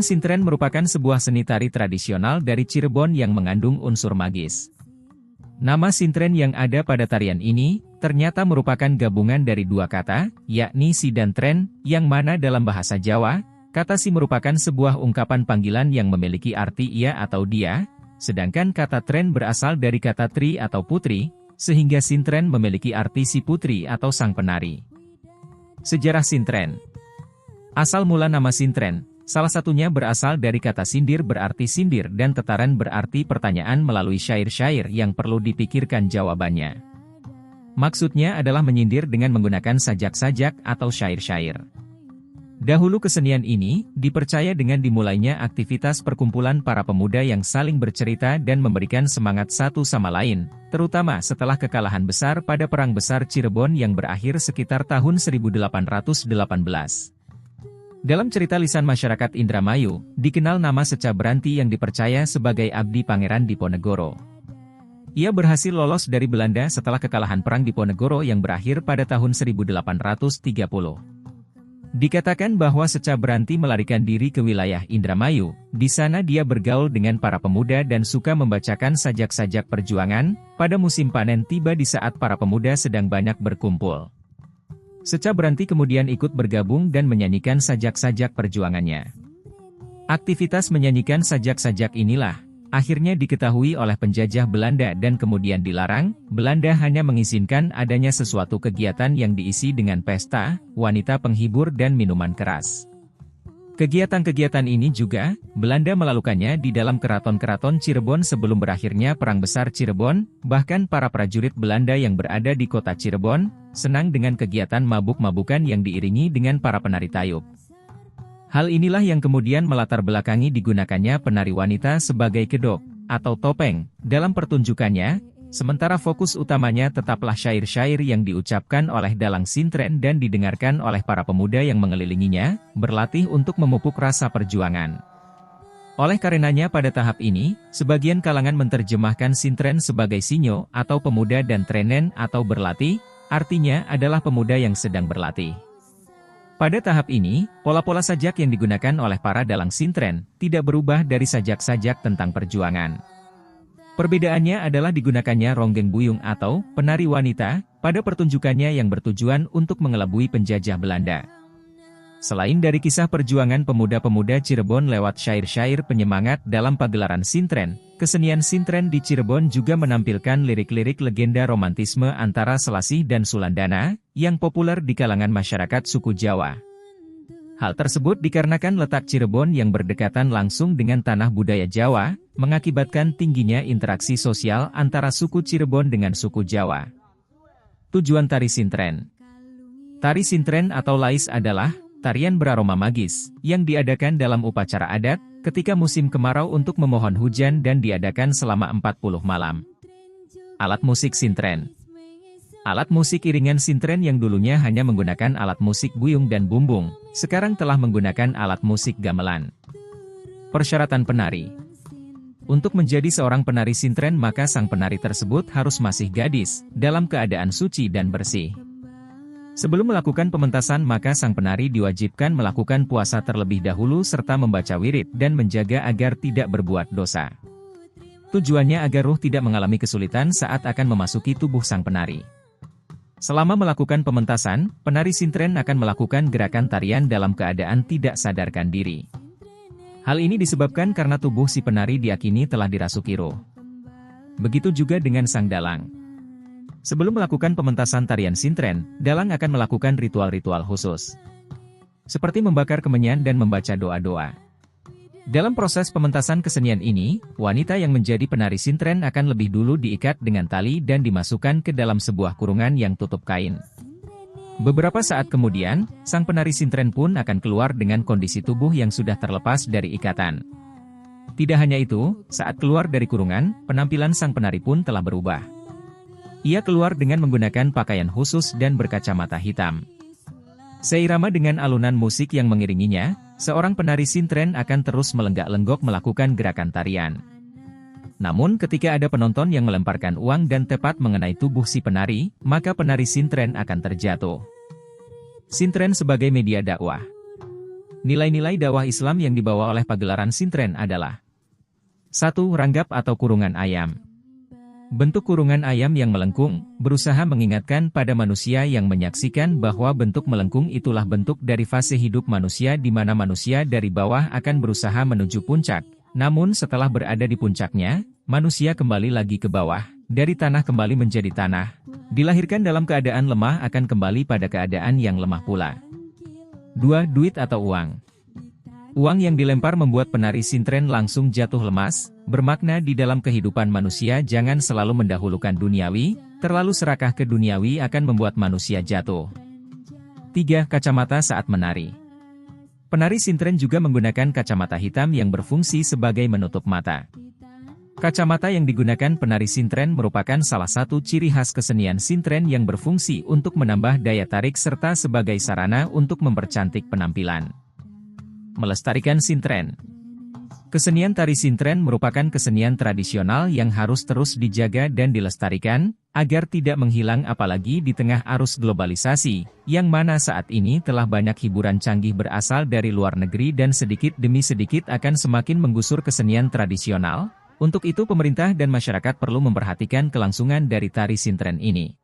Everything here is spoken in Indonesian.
Sintren merupakan sebuah seni tari tradisional dari Cirebon yang mengandung unsur magis. Nama sintren yang ada pada tarian ini, ternyata merupakan gabungan dari dua kata, yakni si dan tren, yang mana dalam bahasa Jawa, kata si merupakan sebuah ungkapan panggilan yang memiliki arti ia atau dia, sedangkan kata tren berasal dari kata tri atau putri, sehingga sintren memiliki arti si putri atau sang penari. Sejarah sintren. Asal mula nama sintren, salah satunya berasal dari kata sindir berarti sindir dan tetaran berarti pertanyaan melalui syair-syair yang perlu dipikirkan jawabannya. Maksudnya adalah menyindir dengan menggunakan sajak-sajak atau syair-syair. Dahulu kesenian ini dipercaya dengan dimulainya aktivitas perkumpulan para pemuda yang saling bercerita dan memberikan semangat satu sama lain, terutama setelah kekalahan besar pada Perang Besar Cirebon yang berakhir sekitar tahun 1818. Dalam cerita lisan masyarakat Indramayu, dikenal nama Secah Branti yang dipercaya sebagai abdi Pangeran Diponegoro. Ia berhasil lolos dari Belanda setelah kekalahan Perang Diponegoro yang berakhir pada tahun 1830. Dikatakan bahwa Secah Branti melarikan diri ke wilayah Indramayu, di sana dia bergaul dengan para pemuda dan suka membacakan sajak-sajak perjuangan, pada musim panen tiba di saat para pemuda sedang banyak berkumpul. Secah Branti kemudian ikut bergabung dan menyanyikan sajak-sajak perjuangannya. Aktivitas menyanyikan sajak-sajak inilah, akhirnya diketahui oleh penjajah Belanda dan kemudian dilarang. Belanda hanya mengizinkan adanya sesuatu kegiatan yang diisi dengan pesta, wanita penghibur dan minuman keras. Kegiatan-kegiatan ini juga, Belanda melakukannya di dalam keraton-keraton Cirebon sebelum berakhirnya Perang Besar Cirebon, bahkan para prajurit Belanda yang berada di kota Cirebon, senang dengan kegiatan mabuk-mabukan yang diiringi dengan para penari tayub. Hal inilah yang kemudian melatar belakangi digunakannya penari wanita sebagai kedok, atau topeng, dalam pertunjukannya, sementara fokus utamanya tetaplah syair-syair yang diucapkan oleh dalang sintren dan didengarkan oleh para pemuda yang mengelilinginya, berlatih untuk memupuk rasa perjuangan. Oleh karenanya pada tahap ini, sebagian kalangan menerjemahkan sintren sebagai sinyo atau pemuda dan trenen atau berlatih, artinya adalah pemuda yang sedang berlatih. Pada tahap ini, pola-pola sajak yang digunakan oleh para dalang sintren tidak berubah dari sajak-sajak tentang perjuangan. Perbedaannya adalah digunakannya ronggeng buyung atau penari wanita pada pertunjukannya yang bertujuan untuk mengelabui penjajah Belanda. Selain dari kisah perjuangan pemuda-pemuda Cirebon lewat syair-syair penyemangat dalam pagelaran sintren, kesenian sintren di Cirebon juga menampilkan lirik-lirik legenda romantisme antara Selasih dan Sulandana, yang populer di kalangan masyarakat suku Jawa. Hal tersebut dikarenakan letak Cirebon yang berdekatan langsung dengan tanah budaya Jawa, mengakibatkan tingginya interaksi sosial antara suku Cirebon dengan suku Jawa. Tujuan tari sintren. Tari sintren atau lais adalah tarian beraroma magis, yang diadakan dalam upacara adat, ketika musim kemarau untuk memohon hujan dan diadakan selama 40 malam. Alat musik sintren. Alat musik iringan sintren yang dulunya hanya menggunakan alat musik buyung dan bumbung, sekarang telah menggunakan alat musik gamelan. Persyaratan penari. Untuk menjadi seorang penari sintren maka sang penari tersebut harus masih gadis, dalam keadaan suci dan bersih. Sebelum melakukan pementasan maka sang penari diwajibkan melakukan puasa terlebih dahulu serta membaca wirid dan menjaga agar tidak berbuat dosa. Tujuannya agar ruh tidak mengalami kesulitan saat akan memasuki tubuh sang penari. Selama melakukan pementasan, penari sintren akan melakukan gerakan tarian dalam keadaan tidak sadarkan diri. Hal ini disebabkan karena tubuh si penari diyakini telah dirasuki roh. Begitu juga dengan sang dalang. Sebelum melakukan pementasan tarian sintren, dalang akan melakukan ritual-ritual khusus. Seperti membakar kemenyan dan membaca doa-doa. Dalam proses pementasan kesenian ini, wanita yang menjadi penari sintren akan lebih dulu diikat dengan tali dan dimasukkan ke dalam sebuah kurungan yang tutup kain. Beberapa saat kemudian, sang penari sintren pun akan keluar dengan kondisi tubuh yang sudah terlepas dari ikatan. Tidak hanya itu, saat keluar dari kurungan, penampilan sang penari pun telah berubah. Ia keluar dengan menggunakan pakaian khusus dan berkacamata hitam. Seirama dengan alunan musik yang mengiringinya, seorang penari sintren akan terus melenggak-lenggok melakukan gerakan tarian. Namun ketika ada penonton yang melemparkan uang dan tepat mengenai tubuh si penari, maka penari sintren akan terjatuh. Sintren sebagai media dakwah. Nilai-nilai dakwah Islam yang dibawa oleh pagelaran sintren adalah 1. Ranggap atau kurungan ayam. Bentuk kurungan ayam yang melengkung, berusaha mengingatkan pada manusia yang menyaksikan bahwa bentuk melengkung itulah bentuk dari fase hidup manusia di mana manusia dari bawah akan berusaha menuju puncak. Namun setelah berada di puncaknya, manusia kembali lagi ke bawah, dari tanah kembali menjadi tanah. Dilahirkan dalam keadaan lemah akan kembali pada keadaan yang lemah pula. 2. Duit atau uang. Uang yang dilempar membuat penari sintren langsung jatuh lemas, bermakna di dalam kehidupan manusia jangan selalu mendahulukan duniawi, terlalu serakah ke duniawi akan membuat manusia jatuh. 3. Kacamata saat menari. Penari sintren juga menggunakan kacamata hitam yang berfungsi sebagai menutup mata. Kacamata yang digunakan penari sintren merupakan salah satu ciri khas kesenian sintren yang berfungsi untuk menambah daya tarik serta sebagai sarana untuk mempercantik penampilan. Melestarikan sintren. Kesenian tari sintren merupakan kesenian tradisional yang harus terus dijaga dan dilestarikan, agar tidak menghilang apalagi di tengah arus globalisasi, yang mana saat ini telah banyak hiburan canggih berasal dari luar negeri dan sedikit demi sedikit akan semakin menggusur kesenian tradisional. Untuk itu pemerintah dan masyarakat perlu memperhatikan kelangsungan dari tari sintren ini.